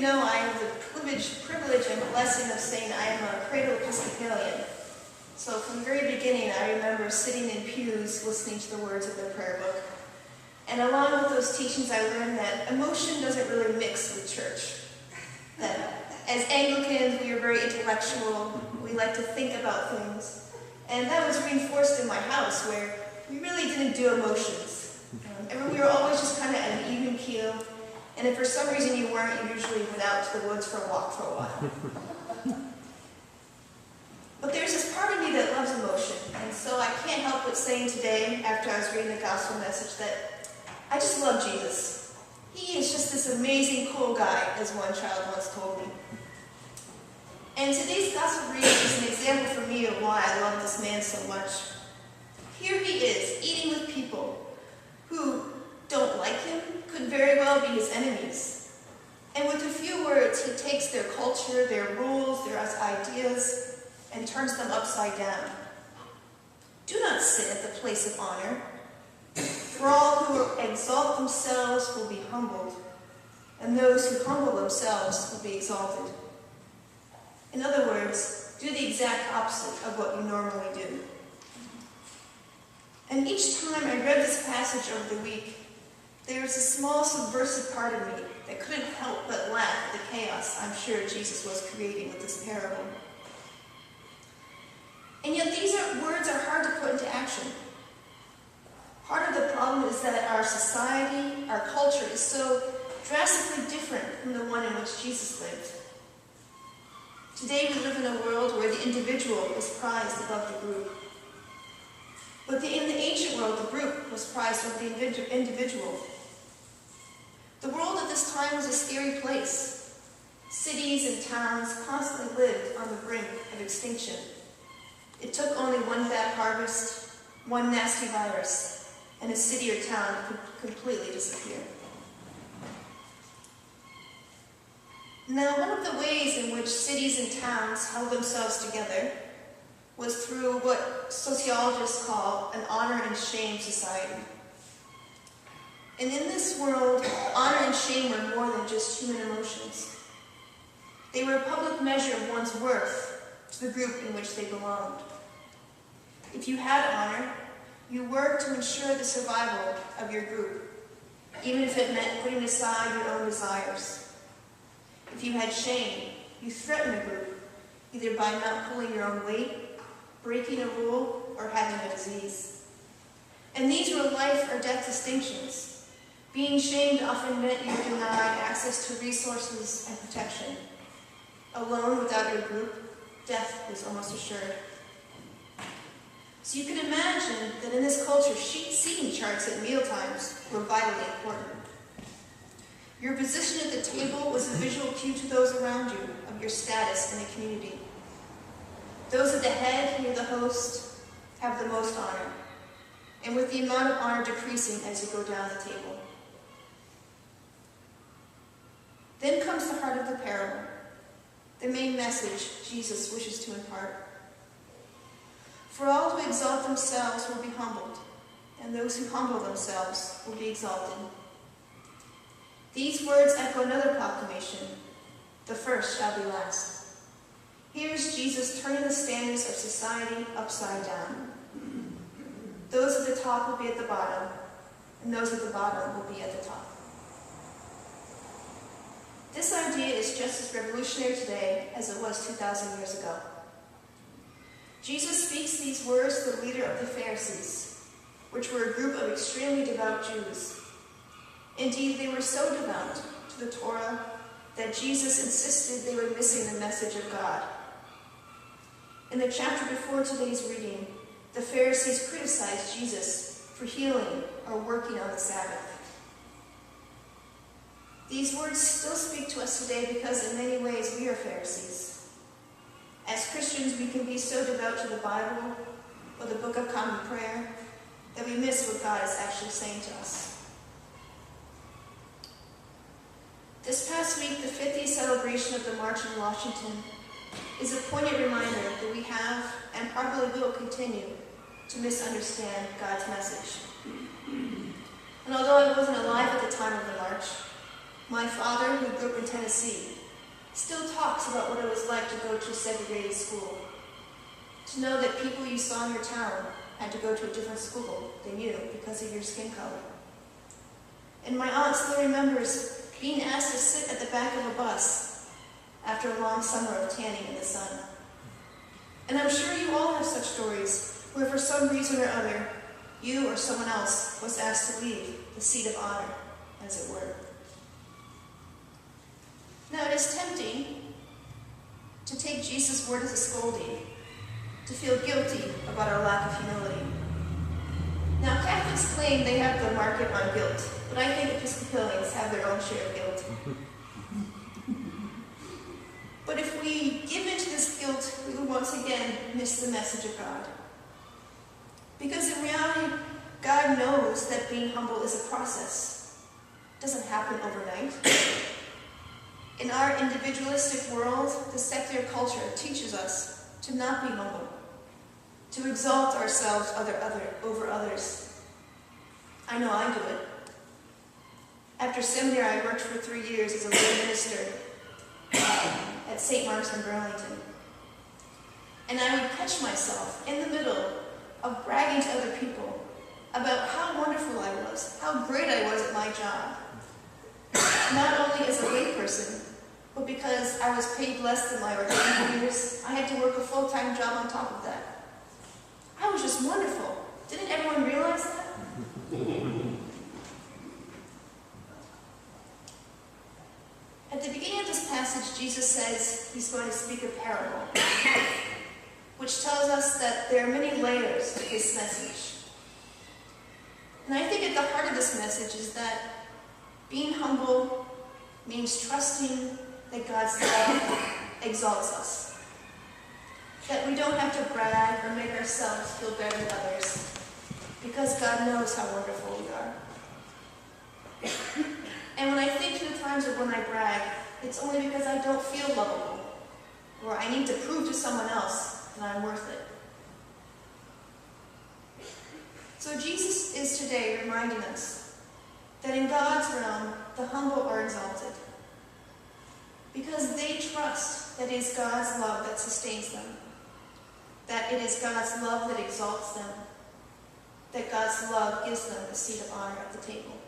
know, I have the privilege and blessing of saying I am a cradle Episcopalian. So from the very beginning, I remember sitting in pews listening to the words of the prayer book. And along with those teachings, I learned that emotion doesn't really mix with church. That as Anglicans, we are very intellectual. We like to think about things. And that was reinforced in my house, where we really didn't do emotions. We were always just kind of at an even keel. And if for some reason you weren't, you usually went out to the woods for a walk for a while. But there's this part of me that loves emotion. And so I can't help but saying today, after I was reading the gospel message, that I just love Jesus. He is just this amazing, cool guy, as one child once told me. And today's gospel reading is an example for me of why I love this man so much. Here he is, eating with people who don't like him, could very well be his enemies. And with a few words, he takes their culture, their rules, their ideas, and turns them upside down. Do not sit at the place of honor, for all who exalt themselves will be humbled, and those who humble themselves will be exalted. In other words, do the exact opposite of what you normally do. And each time I read this passage over the week, there was a small subversive part of me that couldn't help but laugh at the chaos I'm sure Jesus was creating with this parable. And yet these words are hard to put into action. Part of the problem is that our society, our culture, is so drastically different from the one in which Jesus lived. Today we live in a world where the individual is prized above the group. But in the ancient world, the group was prized over the individual. The world at this time was a scary place. Cities and towns constantly lived on the brink of extinction. It took only one bad harvest, one nasty virus, and a city or town could completely disappear. Now, one of the ways in which cities and towns held themselves together was through what sociologists call an honor and shame society. And in this world, honor and shame were more than just human emotions. They were a public measure of one's worth to the group in which they belonged. If you had honor, you worked to ensure the survival of your group, even if it meant putting aside your own desires. If you had shame, you threatened the group, either by not pulling your own weight, breaking a rule, or having a disease. And these were life or death distinctions. Being shamed often meant you denied access to resources and protection. Alone without your group, death was almost assured. So you can imagine that in this culture, seating charts at mealtimes were vitally important. Your position at the table was a visual cue to those around you of your status in the community. Those at the head, near the host, have the most honor, and with the amount of honor decreasing as you go down the table. Then comes the heart of the parable, the main message Jesus wishes to impart. For all who exalt themselves will be humbled, and those who humble themselves will be exalted. These words echo another proclamation: the first shall be last. Here's Jesus turning the standards of society upside down. Those at the top will be at the bottom, and those at the bottom will be at the top. This idea is just as revolutionary today as it was 2,000 years ago. Jesus speaks these words to the leader of the Pharisees, which were a group of extremely devout Jews. Indeed, they were so devout to the Torah that Jesus insisted they were missing the message of God. In the chapter before today's reading, the Pharisees criticized Jesus for healing or working on the Sabbath. These words still speak to us today because in many ways we are Pharisees. As Christians, we can be so devout to the Bible or the Book of Common Prayer that we miss what God is actually saying to us. This past week, the 50th celebration of the March on Washington is a poignant reminder that we have and probably will continue to misunderstand God's message. And although I wasn't alive at the time of the march, My father, who grew up in Tennessee, still talks about what it was like to go to a segregated school. To know that people you saw in your town had to go to a different school than you because of your skin color. And my aunt still remembers being asked to sit at the back of a bus after a long summer of tanning in the sun. And I'm sure you all have such stories where for some reason or other, you or someone else was asked to leave the seat of honor, as it were. Now it is tempting to take Jesus' word as a scolding, to feel guilty about our lack of humility. Now Catholics claim they have the market on guilt, but I think Episcopalians have their own share of guilt. But if we give in to this guilt, we will once again miss the message of God. Because in reality, God knows that being humble is a process. It doesn't happen overnight. In our individualistic world, the secular culture teaches us to not be humble, to exalt ourselves over others. I know I do it. After seminary, I worked for 3 years as a lay minister at St. Mark's in Burlington. And I would catch myself in the middle of bragging to other people about how wonderful I was, how great I was at my job. Not only as a layperson, but because I was paid less than my ordained years, I had to work a full-time job on top of that. I was just wonderful. Didn't everyone realize that? At the beginning of this passage, Jesus says he's going to speak a parable, which tells us that there are many layers to this message. And I think at the heart of this message is that being humble means trusting that God's love exalts us. That we don't have to brag or make ourselves feel better than others, because God knows how wonderful we are. And when I think to the times of when I brag, it's only because I don't feel lovable, or I need to prove to someone else that I'm worth it. So Jesus is today reminding us that in God's realm, the humble are exalted, because they trust that it is God's love that sustains them, that it is God's love that exalts them, that God's love gives them a seat of honor at the table.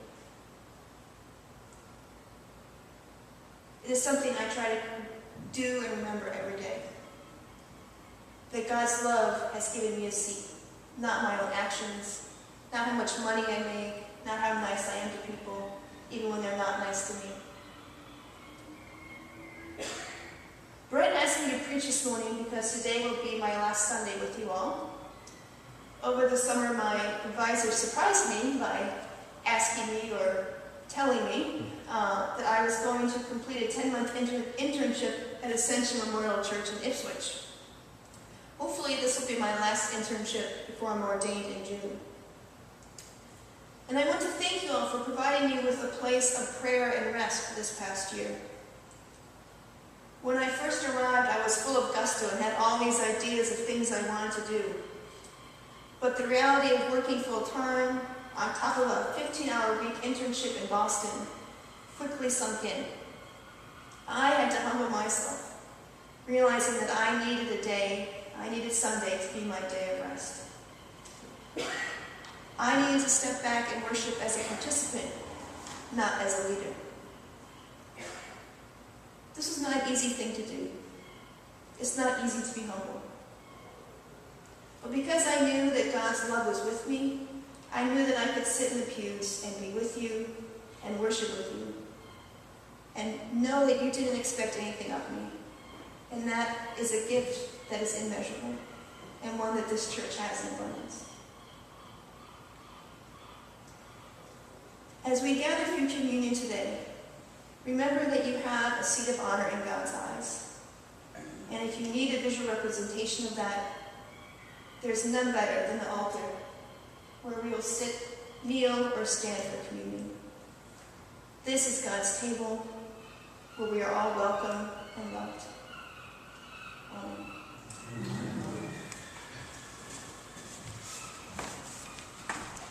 It is something I try to do and remember every day. That God's love has given me a seat, not my own actions, not how much money I make, not how nice I am to people, even when they're not nice to me. Bret asked me to preach this morning because today will be my last Sunday with you all. Over the summer, my advisor surprised me by asking me or telling me that I was going to complete a 10-month internship at Ascension Memorial Church in Ipswich. Hopefully this will be my last internship before I'm ordained in June. And I want to thank you all for providing me with a place of prayer and rest for this past year. When I first arrived, I was full of gusto and had all these ideas of things I wanted to do. But the reality of working full-time, on top of a 15-hour-a-week internship in Boston, quickly sunk in. I had to humble myself, realizing that I needed Sunday to be my day of rest. I needed to step back and worship as a participant, not as a leader. This is not an easy thing to do. It's not easy to be humble. But because I knew that God's love was with me, I knew that I could sit in the pews and be with you and worship with you and know that you didn't expect anything of me. And that is a gift that is immeasurable and one that this church has in abundance. As we gather for communion today, remember that you have a seat of honor in God's eyes. And if you need a visual representation of that, there's none better than the altar, where we will sit, kneel, or stand for communion. This is God's table, where we are all welcome and loved. Amen.